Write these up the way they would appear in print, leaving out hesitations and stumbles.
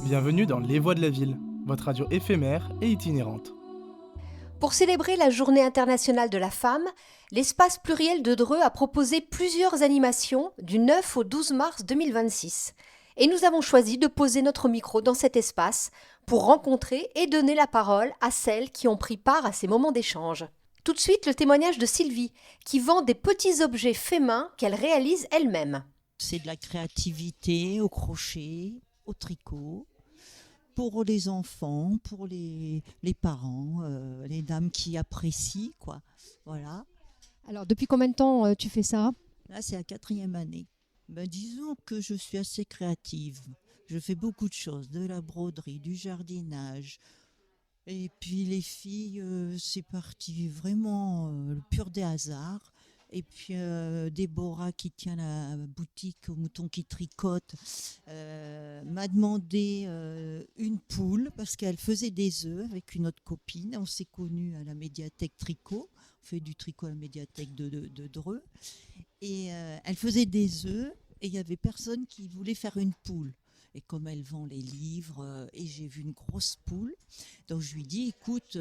Bienvenue dans Les Voix de la Ville, votre radio éphémère et itinérante. Pour célébrer la Journée internationale de la femme, l'espace pluriel de Dreux a proposé plusieurs animations du 9 au 12 mars 2026. Et nous avons choisi de poser notre micro dans cet espace pour rencontrer et donner la parole à celles qui ont pris part à ces moments d'échange. Tout de suite, le témoignage de Sylvie, qui vend des petits objets faits main qu'elle réalise elle-même. C'est de la créativité au crochet, au tricot, pour les enfants, pour les parents, les dames qui apprécient, quoi. Voilà. Alors, depuis combien de temps tu fais ça ? Là, c'est la 4e année. Disons que je suis assez créative. Je fais beaucoup de choses, de la broderie, du jardinage. Et puis les filles, c'est parti vraiment le pur des hasards. Et puis Déborah qui tient la boutique au mouton qui tricote m'a demandé une poule parce qu'elle faisait des œufs avec une autre copine. On s'est connus à la médiathèque tricot. On fait du tricot à la médiathèque de Dreux. Et elle faisait des œufs et il n'y avait personne qui voulait faire une poule. Et comme elle vend les livres, et j'ai vu une grosse poule, donc je lui dis, écoute,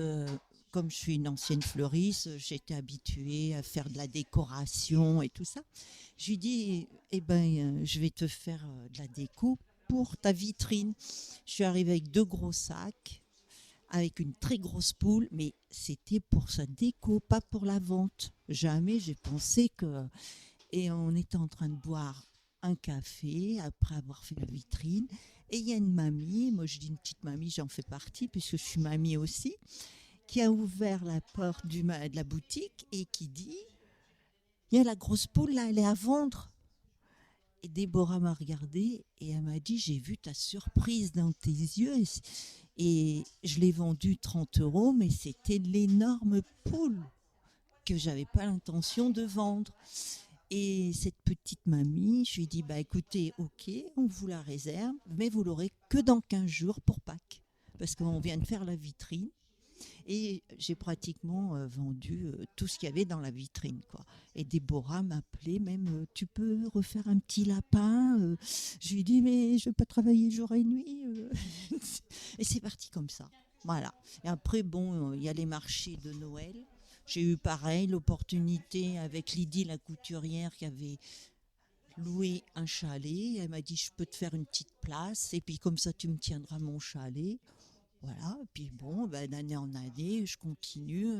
comme je suis une ancienne fleuriste, j'étais habituée à faire de la décoration et tout ça. Je lui dis, je vais te faire de la déco pour ta vitrine. Je suis arrivée avec 2 gros sacs, avec une très grosse poule, mais c'était pour sa déco, pas pour la vente. Jamais j'ai pensé que... Et on était en train de boire un café après avoir fait la vitrine. Et il y a une mamie, moi je dis une petite mamie, j'en fais partie puisque je suis mamie aussi, qui a ouvert la porte de la boutique et qui dit « Il y a la grosse poule là, elle est à vendre ». Et Déborah m'a regardée et elle m'a dit « J'ai vu ta surprise dans tes yeux ». Et je l'ai vendue 30 €, mais c'était l'énorme poule que j'avais pas l'intention de vendre. Et cette petite mamie, je lui ai dit, écoutez, ok, on vous la réserve, mais vous l'aurez que dans 15 jours pour Pâques. Parce qu'on vient de faire la vitrine. Et j'ai pratiquement vendu tout ce qu'il y avait dans la vitrine, quoi. Et Déborah m'appelait même, tu peux refaire un petit lapin Je lui ai dit, mais je ne veux pas travailler jour et nuit. Et c'est parti comme ça. Voilà. Et après, il y a les marchés de Noël. J'ai eu pareil l'opportunité avec Lydie, la couturière, qui avait loué un chalet. Elle m'a dit, je peux te faire une petite place et puis comme ça, tu me tiendras mon chalet. Voilà, et puis d'année en année, je continue.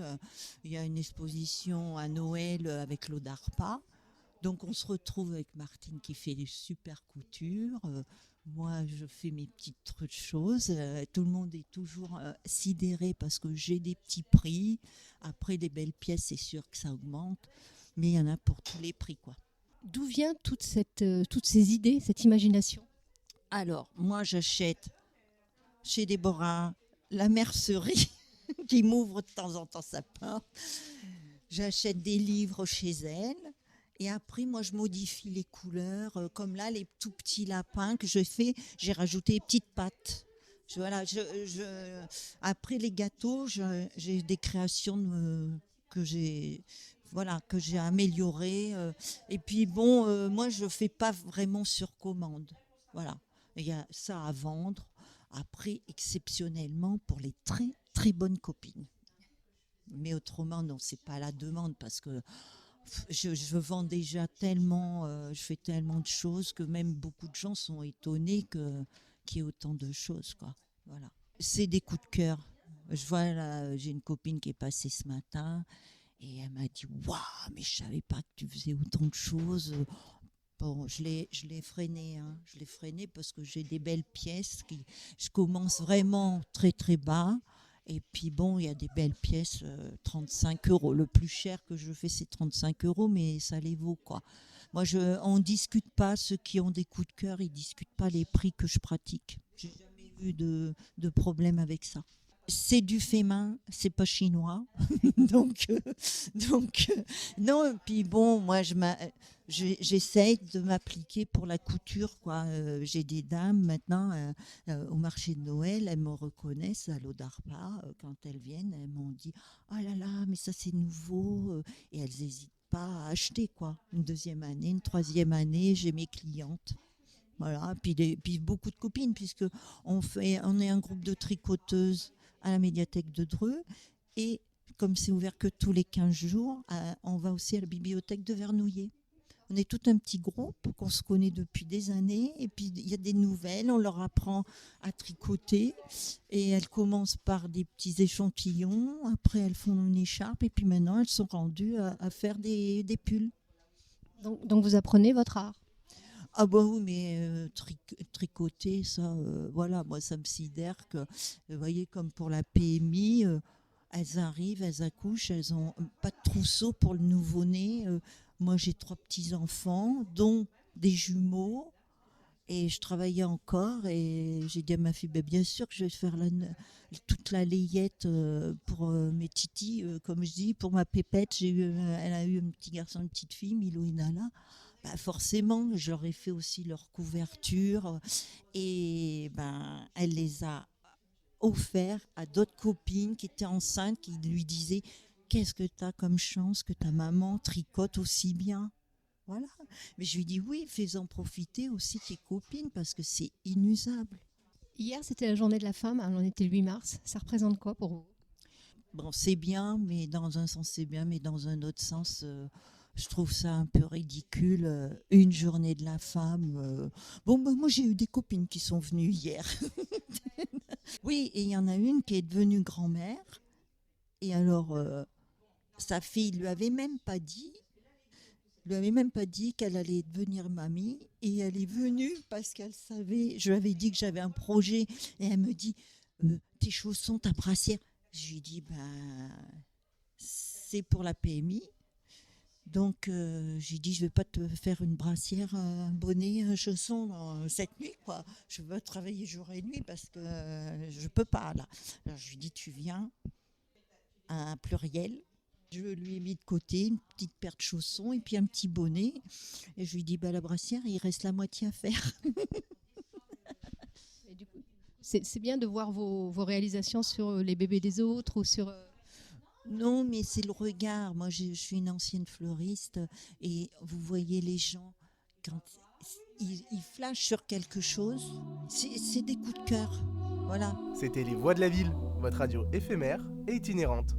Il y a une exposition à Noël avec l'Odarpa. Donc on se retrouve avec Martine qui fait des super coutures. Moi, je fais mes petites choses. Tout le monde est toujours sidéré parce que j'ai des petits prix. Après, des belles pièces, c'est sûr que ça augmente. Mais il y en a pour tous les prix, quoi. D'où vient toutes ces idées, cette imagination ? Alors, moi, j'achète chez Déborah la mercerie qui m'ouvre de temps en temps sa porte. J'achète des livres chez elle. Et après, moi, je modifie les couleurs. Comme là, les tout petits lapins que je fais, j'ai rajouté des petites pattes. Après les gâteaux, j'ai des créations que j'ai améliorées. Et puis, moi, je ne fais pas vraiment sur commande. Voilà. Il y a ça à vendre. Après, exceptionnellement, pour les très, très bonnes copines. Mais autrement, non, c'est pas la demande parce que je vends déjà tellement, je fais tellement de choses que même beaucoup de gens sont étonnés qu'il y ait autant de choses, quoi. Voilà. C'est des coups de cœur. Je vois là, j'ai une copine qui est passée ce matin et elle m'a dit « Waouh, mais je savais pas que tu faisais autant de choses ». Bon, je l'ai freiné, hein. Je l'ai freiné parce que j'ai des belles pièces je commence vraiment très très bas. Et puis il y a des belles pièces, 35 €. Le plus cher que je fais, c'est 35 €, mais ça les vaut, quoi. Moi, on ne discute pas, ceux qui ont des coups de cœur, ils ne discutent pas les prix que je pratique. J'ai jamais eu de problème avec ça. C'est du fait main, c'est pas chinois. donc, non, et puis moi, j'essaye de m'appliquer pour la couture, quoi. J'ai des dames maintenant au marché de Noël, elles me reconnaissent à l'Odarpa quand elles viennent, elles m'ont dit « Oh là là, mais ça c'est nouveau !» Et elles n'hésitent pas à acheter, quoi. Une deuxième année, une troisième année, j'ai mes clientes. Voilà, puis beaucoup de copines, puisque on est un groupe de tricoteuses à la médiathèque de Dreux. Et comme c'est ouvert que tous les 15 jours, on va aussi à la bibliothèque de Vernouillet. On est tout un petit groupe qu'on se connaît depuis des années. Et puis, il y a des nouvelles, on leur apprend à tricoter. Et elles commencent par des petits échantillons. Après, elles font une écharpe. Et puis maintenant, elles sont rendues à faire des pulls. Donc vous apprenez votre art. Ah bah oui, mais tricoter, ça, voilà, moi ça me sidère que, vous voyez, comme pour la PMI, elles arrivent, elles accouchent, elles ont pas de trousseau pour le nouveau-né. Moi j'ai 3 petits-enfants, dont des jumeaux, et je travaillais encore, et j'ai dit à ma fille, bien sûr que je vais faire toute la layette pour mes titis, comme je dis, pour ma pépette. Elle a eu un petit garçon, une petite fille, Milo et Nala. Forcément, je leur ai fait aussi leur couverture et elle les a offerts à d'autres copines qui étaient enceintes, qui lui disaient qu'est-ce que tu as comme chance que ta maman tricote aussi bien. Voilà. Mais je lui dis oui, fais-en profiter aussi tes copines parce que c'est inusable. Hier, c'était la journée de la femme, on était le 8 mars. Ça représente quoi pour vous? Bon, c'est bien, mais dans un sens c'est bien, mais dans un autre sens... je trouve ça un peu ridicule, une journée de la femme. Moi j'ai eu des copines qui sont venues hier. Oui, et il y en a une qui est devenue grand-mère. Et alors, sa fille lui avait même pas dit qu'elle allait devenir mamie. Et elle est venue parce qu'elle savait, je lui avais dit que j'avais un projet. Et elle me dit, tes chaussons, ta brassière. Je lui ai dit, c'est pour la PMI. Donc, j'ai dit, je ne vais pas te faire une brassière, un bonnet, un chausson cette nuit, quoi. Je veux travailler jour et nuit parce que je ne peux pas, là. Alors, je lui ai dit, tu viens, un pluriel. Je lui ai mis de côté une petite paire de chaussons et puis un petit bonnet. Et je lui ai dit, la brassière, il reste la moitié à faire. Et du coup, c'est bien de voir vos réalisations sur les bébés des autres ou sur... Non, mais c'est le regard. Moi, je suis une ancienne fleuriste et vous voyez les gens, quand ils flashent sur quelque chose, c'est des coups de cœur. Voilà. C'était Les Voix de la Ville, votre radio éphémère et itinérante.